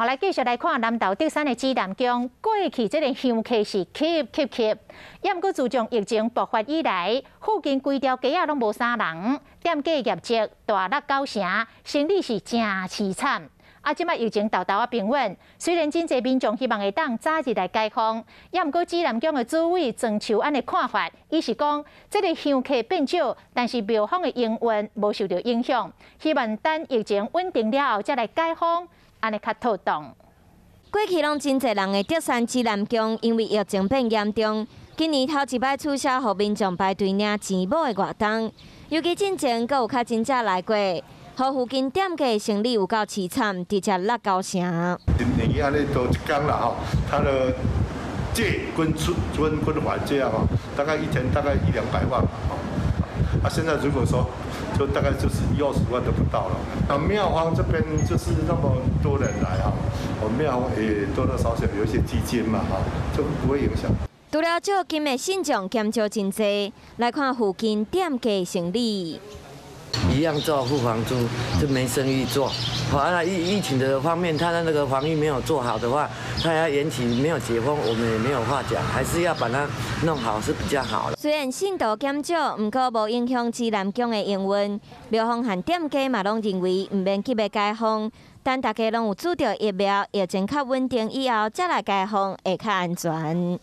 好，来继续来看南投竹山的指南宫，过去这个香客是吸，也毋过自从疫情爆发以来，附近规条街啊拢无啥人，店家业绩大落九成，生意是真凄惨。即摆疫情豆啊平稳，虽然真侪民众希望会当早日来解封，也毋过指南宫的主委庄秋安的看法，伊是讲这个香客变少，但是庙方的营运无受到影响，希望等疫情稳定了后再来解封。安尼较妥当。过去拢真侪人的竹山指南宫，因为疫情变严重，今年头一摆取消，互民众排队领钱母的活动。尤其之前，阁有较真正来过，互附近店家生意有够凄惨，直接落九成。今年安尼都一天啦吼，他的借跟还这样吼，大概一天大概100-200万吼。现在如果说。就大概就是1-20万都不到了。庙方这边就是那么多人来哈，我们庙方也多多少少有一些基金嘛哈，就不会影响。除了少金的信众减少真济，来看附近店家生意。一样照付房租，就没生意做。好，疫情的方面，他的那个防疫没有做好的话，他要延期没有解封，我们也没有话讲，还是要把它弄好是比较好的。虽然信徒减少，不过无影响指南宫的营运。庙方和店家嘛拢认为唔免急要解封，但大家拢有注到疫苗，疫情较稳定以后再来解封会较安全。